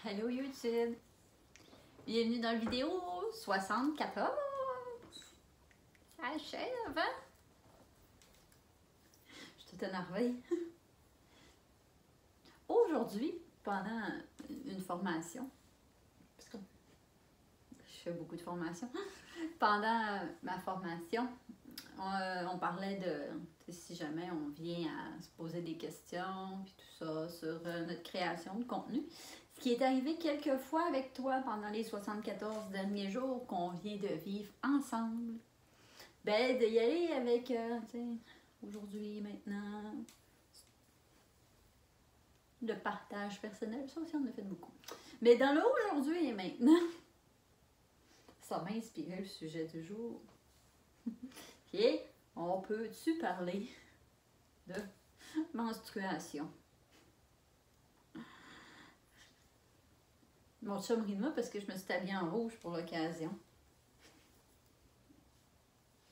Hello YouTube! Bienvenue dans la vidéo 74! Ça achève, hein? Je suis toute énervée. Aujourd'hui, pendant une formation, parce que je fais beaucoup de formations, pendant ma formation, on parlait de si jamais on vient à se poser des questions, puis tout ça, sur notre création de contenu. Ce qui est arrivé quelques fois avec toi pendant les 74 derniers jours qu'on vient de vivre ensemble. Ben, d'y aller avec, aujourd'hui, maintenant, le partage personnel, ça aussi on en a fait beaucoup. Mais dans le aujourd'hui et maintenant, ça m'a inspiré le sujet du jour. Et on peut-tu parler de menstruation? Mon chum rit de moi parce que je me suis habillée en rouge pour l'occasion.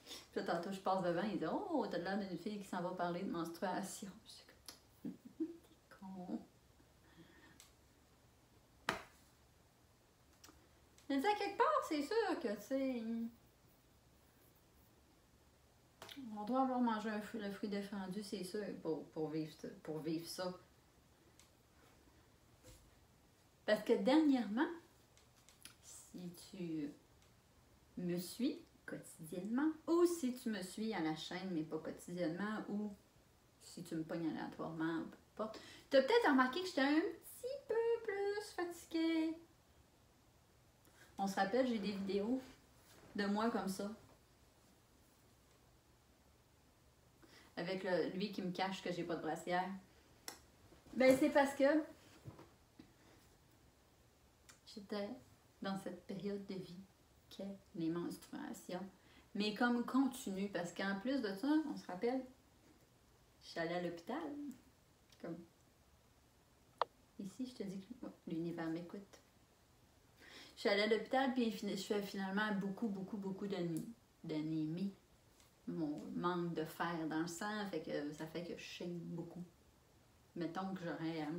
Puis là, tantôt, je passe devant, il dit « Oh, t'as l'air d'une fille qui s'en va parler de menstruation. » Je suis comme « T'es con. » Mais à quelque part, c'est sûr que, tu sais, on doit avoir mangé le fruit défendu, c'est sûr, pour vivre ça. Parce que dernièrement, si tu me suis quotidiennement, ou si tu me suis à la chaîne, mais pas quotidiennement, ou si tu me pognes aléatoirement, peu importe, tu as peut-être remarqué que j'étais un petit peu plus fatiguée. On se rappelle, j'ai des vidéos de moi comme ça. Avec lui qui me cache que j'ai pas de brassière. Ben, c'est parce que j'étais dans cette période de vie qu'est les menstruations. Mais comme continue, parce qu'en plus de ça, on se rappelle, je suis allée à l'hôpital. Comme ici, je te dis que l'univers m'écoute. Je suis allée à l'hôpital, puis je fais finalement beaucoup d'anémie. Mon manque de fer dans le sang, ça fait que je saigne beaucoup. Mettons que j'aurais...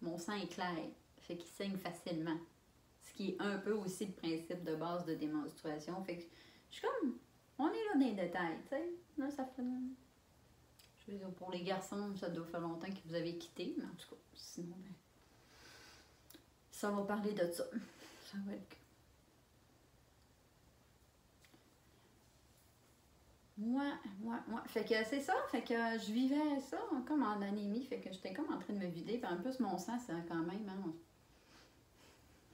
mon sang est clair, fait qu'il saigne facilement. Ce qui est un peu aussi le principe de base de démonstration. Fait que je suis comme... On est là dans les détails, tu sais. Là, ça fait... Je veux dire, pour les garçons, ça doit faire longtemps que vous avez quitté, mais en tout cas, sinon, ben... ça va parler de ça. Ça va être... Moi. Fait que c'est ça, fait que je vivais ça comme en anémie, fait que j'étais comme en train de me vider, puis en plus mon sang, c'est quand même, hein,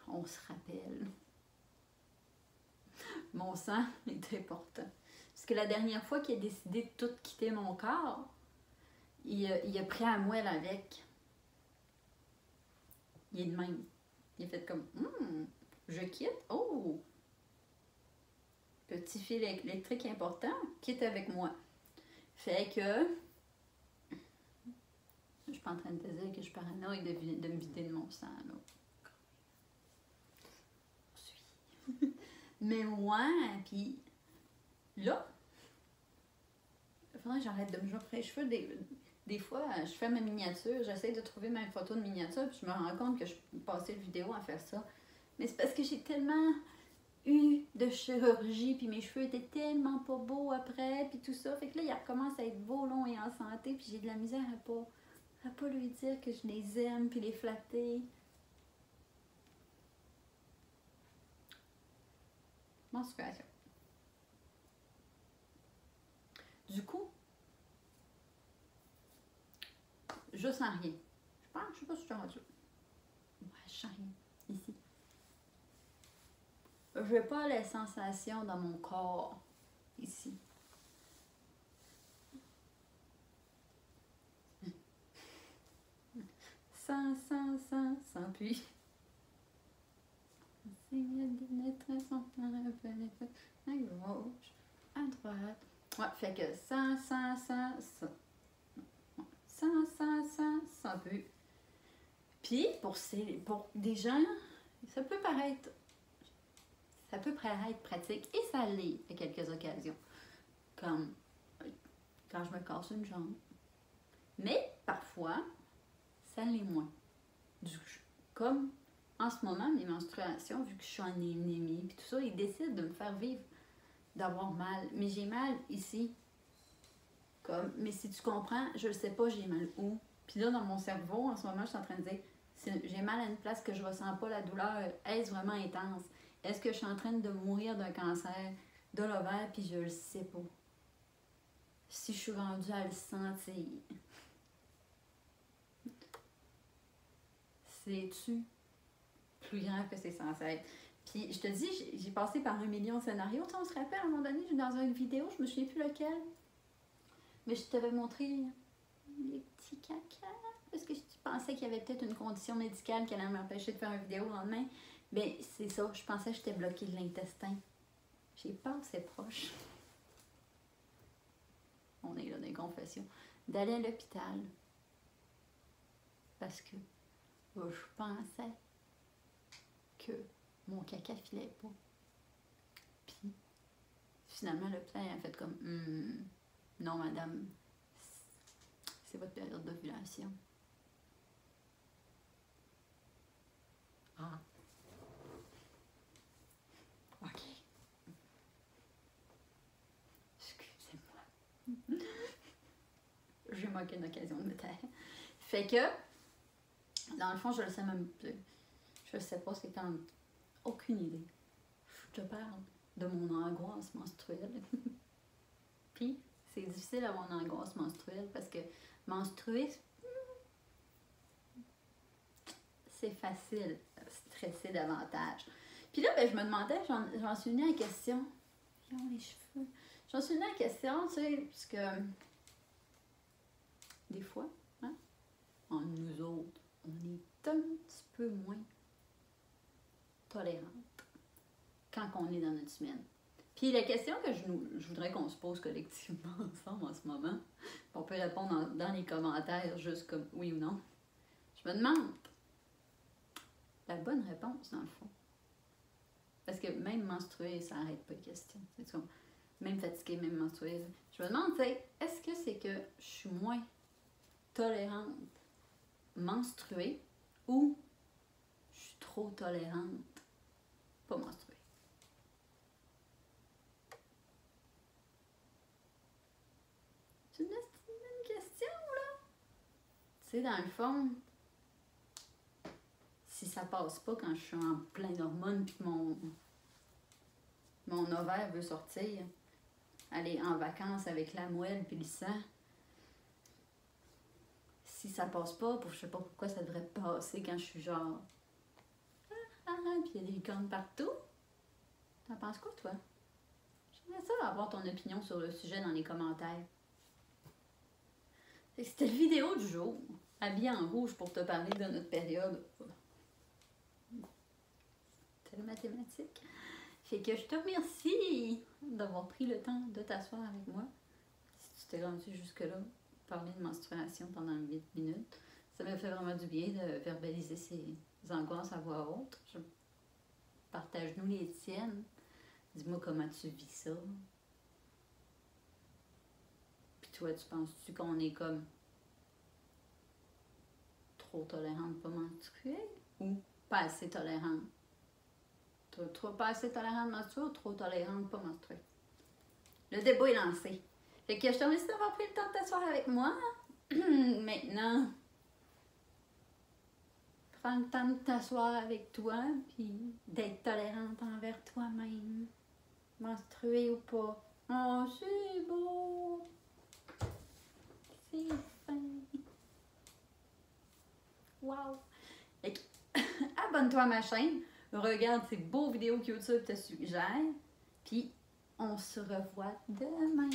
on se rappelle. Mon sang est important. Parce que la dernière fois qu'il a décidé de tout quitter mon corps, il a pris à moelle avec. Il est de même. Il a fait comme, je quitte, oh! Petit fil électrique important, quitte avec moi. Fait que, je suis pas en train de te dire que je suis paranoïaque de me vider de mon sang, là. Mais moi, puis là, il faudrait que j'arrête de me jouer après les cheveux. Des fois, je fais ma miniature, j'essaie de trouver ma photo de miniature, puis je me rends compte que je passais le vidéo à faire ça. Mais c'est parce que j'ai tellement eu de chirurgie, puis mes cheveux étaient tellement pas beaux après, puis tout ça. Fait que là, ils recommencent à être beaux, longs et en santé, puis j'ai de la misère à pas lui dire que je les aime, puis les flatter. Menstruation. Du coup, je sens rien. Je sais pas si je suis rendue. Ouais, je sens rien. Ici. Je n'ai pas les sensations dans mon corps. Ici. Sans puis. À gauche, à droite. Ouais, fait que sans plus. Puis, pour des gens, ça peut paraître pratique, et ça l'est à quelques occasions. Comme quand je me casse une jambe. Mais, parfois, ça l'est moins. Comme en ce moment, mes menstruations, vu que je suis en anémie, puis tout ça, ils décident de me faire vivre, d'avoir mal. Mais j'ai mal ici. Comme, mais si tu comprends, je ne sais pas j'ai mal où. Puis là, dans mon cerveau, en ce moment, je suis en train de dire, j'ai mal à une place que je ressens pas la douleur. Est-ce vraiment intense? Est-ce que je suis en train de mourir d'un cancer de l'ovaire, puis je le sais pas? Si je suis rendue à le sentir, c'est-tu plus grand que c'est censé être? Puis je te dis, j'ai passé par 1 million de scénarios. Tu sais, on se rappelle, à un moment donné, dans une vidéo, je me souviens plus lequel, mais je t'avais montré les petits caca, parce que je pensais qu'il y avait peut-être une condition médicale qui allait m'empêcher de faire une vidéo le lendemain. Ben, c'est ça, je pensais que j'étais bloquée de l'intestin. J'ai passé proche. On est là dans les confessions. D'aller à l'hôpital. Parce que je pensais que mon caca filait pas. Puis, finalement, l'hôpital a fait comme non, madame, c'est votre période d'ovulation. Ah. OK. Excusez-moi. J'ai manqué une occasion de me taire. Fait que, dans le fond, je le sais même plus. Je sais pas, c'est quand aucune idée. Je te parle de mon angoisse menstruelle. Puis, c'est difficile d'avoir une angoisse menstruelle parce que menstruer, c'est facile, stresser davantage. Puis là, ben, je me demandais, j'en suis venue à la question. Les cheveux. J'en suis venue à la question, tu sais, parce que des fois, hein, en nous autres, on est un petit peu moins tolérante quand on est dans notre semaine. Puis la question que je voudrais qu'on se pose collectivement ensemble en ce moment, on peut répondre dans les commentaires juste comme oui ou non. Je me demande la bonne réponse dans le fond. Parce que même menstruer, ça n'arrête pas les questions. Même fatiguée, même menstruée. Je me demande, tu sais, est-ce que c'est que je suis moins tolérante menstruée ou je suis trop tolérante pas menstruée? C'est une question, là. Tu sais, dans le fond, si ça passe pas quand je suis en plein d'hormones puis que mon ovaire veut sortir, aller en vacances avec la moelle puis le sang, si ça passe pas, je sais pas pourquoi ça devrait passer quand je suis genre puis il y a des licornes partout. T'en penses quoi, toi? J'aimerais ça avoir ton opinion sur le sujet dans les commentaires. C'était la vidéo du jour, habillée en rouge pour te parler de notre période. C'est le mathématique. Fait que je te remercie d'avoir pris le temps de t'asseoir avec moi. Si tu t'es rendu jusque-là, parler de menstruation pendant 8 minutes. Ça m'a fait vraiment du bien de verbaliser ces angoisses à voix haute. Partage-nous les tiennes. Dis-moi comment tu vis ça. Puis toi, tu penses-tu qu'on est comme trop tolérante pas menstruée ou pas assez tolérante? Toi, pas assez tolérante menstruée ou trop tolérante pas menstruée? Le débat est lancé. Fait que je te remercie d'avoir pris le temps de t'asseoir avec moi. Maintenant, prends le temps de t'asseoir avec toi puis d'être tolérante envers toi-même. Menstruée ou pas. Oh, c'est beau! C'est fin! Wow! Abonne-toi à ma chaîne. Regarde ces beaux vidéos que YouTube te suggère. Puis, on se revoit demain.